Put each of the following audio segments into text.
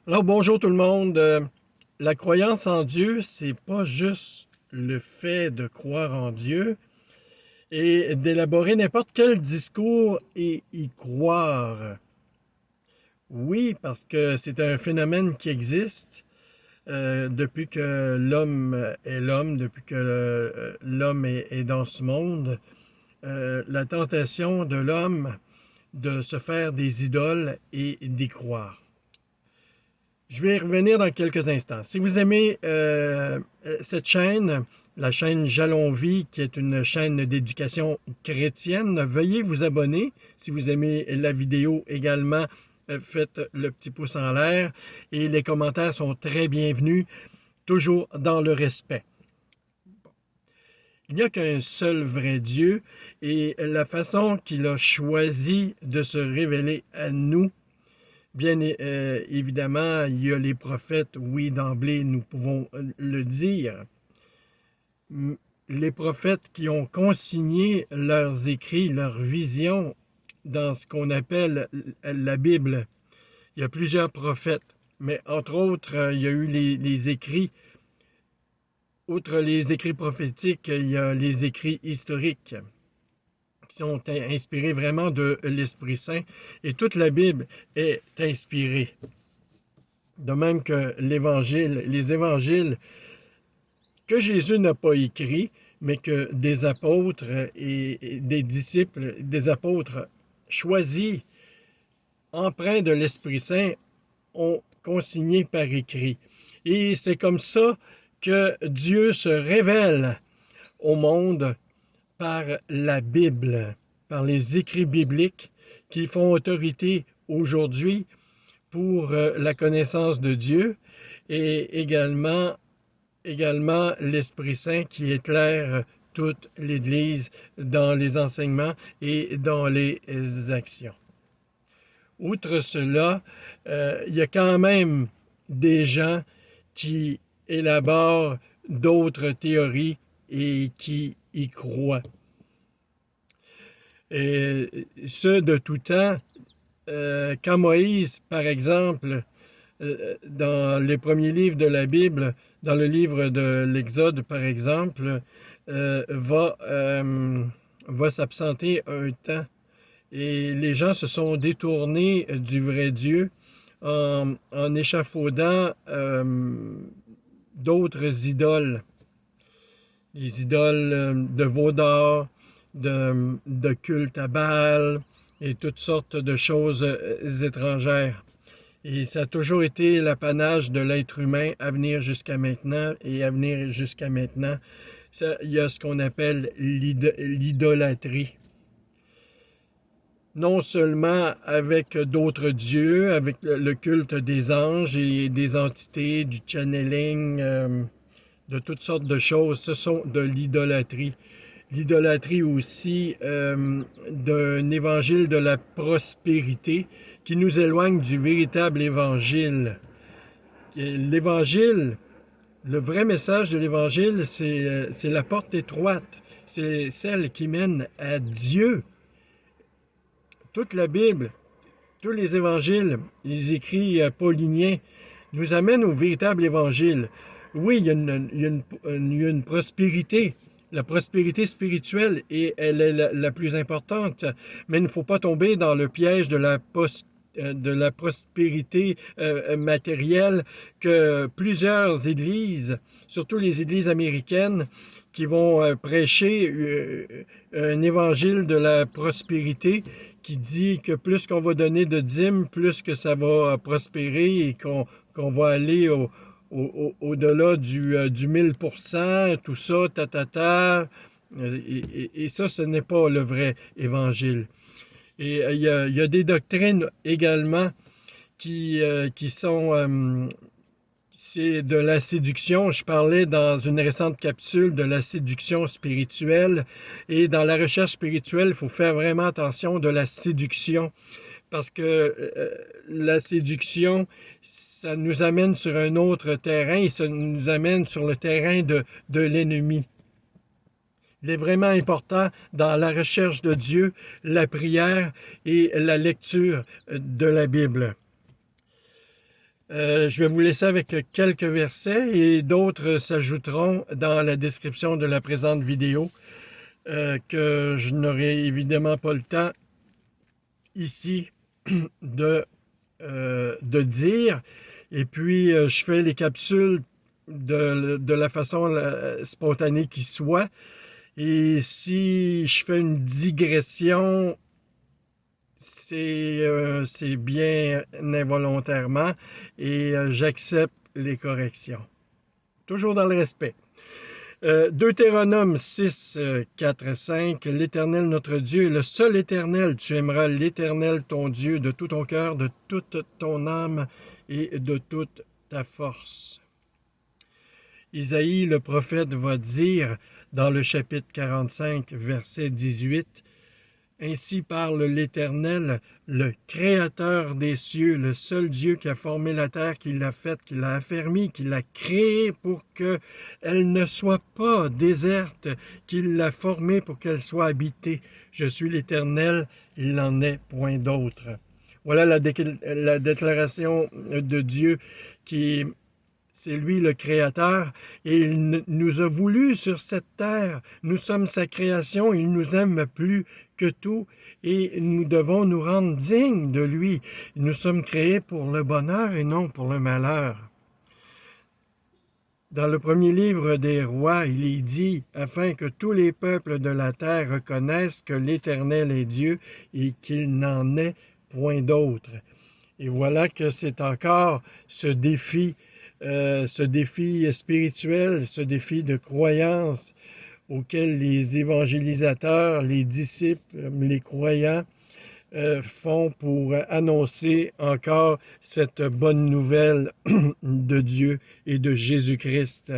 Alors bonjour tout le monde. La croyance en Dieu, c'est pas juste le fait de croire en Dieu et d'élaborer n'importe quel discours et y croire. Oui, parce que c'est un phénomène qui existe depuis que l'homme est l'homme, depuis que l'homme est dans ce monde. La tentation de l'homme de se faire des idoles et d'y croire. Je vais y revenir dans quelques instants. Si vous aimez cette chaîne, la chaîne Jalon Vie, qui est une chaîne d'éducation chrétienne, veuillez vous abonner. Si vous aimez la vidéo également, faites le petit pouce en l'air et les commentaires sont très bienvenus, toujours dans le respect. Il n'y a qu'un seul vrai Dieu et la façon qu'il a choisi de se révéler à nous. Bien évidemment, il y a les prophètes, oui, d'emblée, nous pouvons le dire. Les prophètes qui ont consigné leurs écrits, leurs visions dans ce qu'on appelle la Bible. Il y a plusieurs prophètes, mais entre autres, il y a eu les écrits. Outre les écrits prophétiques, il y a les écrits historiques qui sont inspirés vraiment de l'Esprit Saint. Et toute la Bible est inspirée. De même que les évangiles que Jésus n'a pas écrits, mais que des apôtres et des disciples, des apôtres choisis, empreints de l'Esprit Saint, ont consigné par écrit. Et c'est comme ça que Dieu se révèle au monde par la Bible, par les écrits bibliques qui font autorité aujourd'hui pour la connaissance de Dieu et également l'Esprit Saint qui éclaire toute l'Église dans les enseignements et dans les actions. Outre cela, il y a quand même des gens qui élaborent d'autres théories et qui y croient. Et ce, de tout temps, quand Moïse, par exemple, dans les premiers livres de la Bible, dans le livre de l'Exode, par exemple, va s'absenter un temps. Et les gens se sont détournés du vrai Dieu en échafaudant d'autres idoles. Les idoles de veau d'or, de culte à Baal et toutes sortes de choses étrangères. Et ça a toujours été l'apanage de l'être humain à venir jusqu'à maintenant. Et à venir jusqu'à maintenant, il y a ce qu'on appelle l'idolâtrie. Non seulement avec d'autres dieux, avec le culte des anges et des entités, du channeling, de toutes sortes de choses, ce sont de l'idolâtrie. L'idolâtrie aussi d'un évangile de la prospérité qui nous éloigne du véritable évangile. L'évangile, le vrai message de l'évangile, c'est la porte étroite. C'est celle qui mène à Dieu. Toute la Bible, tous les évangiles, les écrits pauliniens, nous amènent au véritable évangile. Oui, il y a une prospérité. La prospérité spirituelle, et elle est la plus importante, mais il ne faut pas tomber dans le piège de la prospérité matérielle que plusieurs églises, surtout les églises américaines, qui vont prêcher un évangile de la prospérité qui dit que plus qu'on va donner de dîmes, plus que ça va prospérer et qu'on va aller au-delà du 1000%, tout ça, et ça, ce n'est pas le vrai évangile. Et il y a des doctrines également qui sont... c'est de la séduction. Je parlais dans une récente capsule de la séduction spirituelle. Et dans la recherche spirituelle, il faut faire vraiment attention de la séduction. Parce que la séduction, ça nous amène sur un autre terrain et ça nous amène sur le terrain de l'ennemi. Il est vraiment important dans la recherche de Dieu, la prière et la lecture de la Bible. Je vais vous laisser avec quelques versets et d'autres s'ajouteront dans la description de la présente vidéo que je n'aurai évidemment pas le temps ici de dire. Et puis, je fais les capsules de la façon spontanée qui soit. Et si je fais une digression, c'est bien involontairement et j'accepte les corrections. Toujours dans le respect. Deutéronome 6, 4 et 5. L'Éternel notre Dieu est le seul Éternel. Tu aimeras l'Éternel ton Dieu de tout ton cœur, de toute ton âme et de toute ta force. Isaïe, le prophète, va dire dans le chapitre 45, verset 18, « Ainsi parle l'Éternel, le Créateur des cieux, le seul Dieu qui a formé la terre, qui l'a faite, qui l'a affermie, qui l'a créée pour qu'elle ne soit pas déserte, qu'il l'a formée pour qu'elle soit habitée. Je suis l'Éternel, il n'en est point d'autre. » Voilà la déclaration de Dieu qui c'est lui le Créateur et il nous a voulu sur cette terre. Nous sommes sa création, il nous aime plus que tout et nous devons nous rendre dignes de lui. Nous sommes créés pour le bonheur et non pour le malheur. Dans le premier livre des rois, il est dit « Afin que tous les peuples de la terre reconnaissent que l'Éternel est Dieu et qu'il n'en est point d'autre. » Et voilà que c'est encore ce défi spirituel, ce défi de croyance auquel les évangélisateurs, les disciples, les croyants font pour annoncer encore cette bonne nouvelle de Dieu et de Jésus-Christ.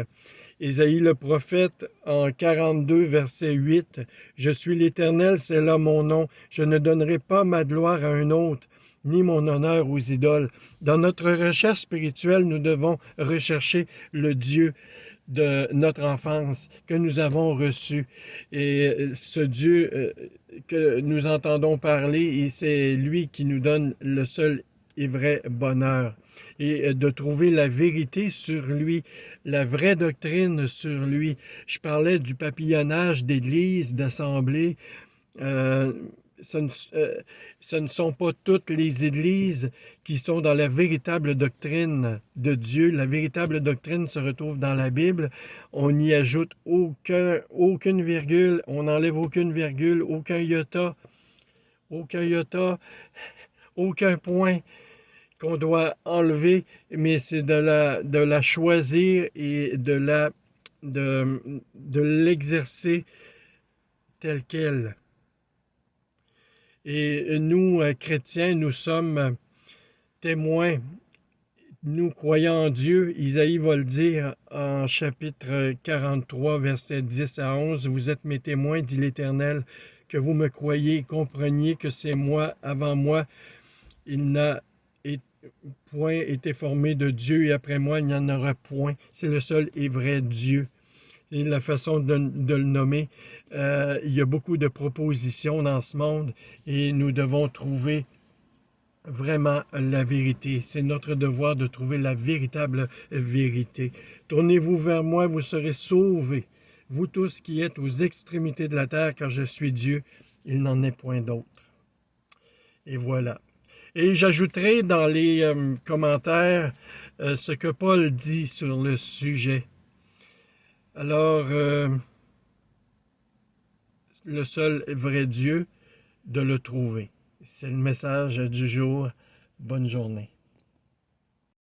Ésaïe le prophète en 42, verset 8, « Je suis l'Éternel, c'est là mon nom, je ne donnerai pas ma gloire à un autre, ni mon honneur aux idoles. » Dans notre recherche spirituelle, nous devons rechercher le Dieu de notre enfance que nous avons reçu. Et ce Dieu que nous entendons parler, et c'est lui qui nous donne le seul et vrai bonheur. Et de trouver la vérité sur lui, la vraie doctrine sur lui. Je parlais du papillonnage d'église, d'assemblée. Ce ne sont pas toutes les églises qui sont dans la véritable doctrine de Dieu. La véritable doctrine se retrouve dans la Bible. On n'y ajoute aucune virgule, on n'enlève aucune virgule, aucun iota, aucun point qu'on doit enlever, mais c'est de la choisir et de l'exercer telle qu'elle. Et nous, chrétiens, nous sommes témoins. Nous croyons en Dieu. Isaïe va le dire en chapitre 43, versets 10 à 11. « Vous êtes mes témoins, dit l'Éternel, que vous me croyez, compreniez que c'est moi, avant moi. Il n'a point été formé de Dieu et après moi, il n'y en aura point. C'est le seul et vrai Dieu. » Et la façon de le nommer, il y a beaucoup de propositions dans ce monde et nous devons trouver vraiment la vérité. C'est notre devoir de trouver la véritable vérité. Tournez-vous vers moi, vous serez sauvés, vous tous qui êtes aux extrémités de la terre, car je suis Dieu, il n'en est point d'autre. Et voilà. Et j'ajouterai dans les commentaires ce que Paul dit sur le sujet. Alors, le seul vrai Dieu, de le trouver. C'est le message du jour. Bonne journée.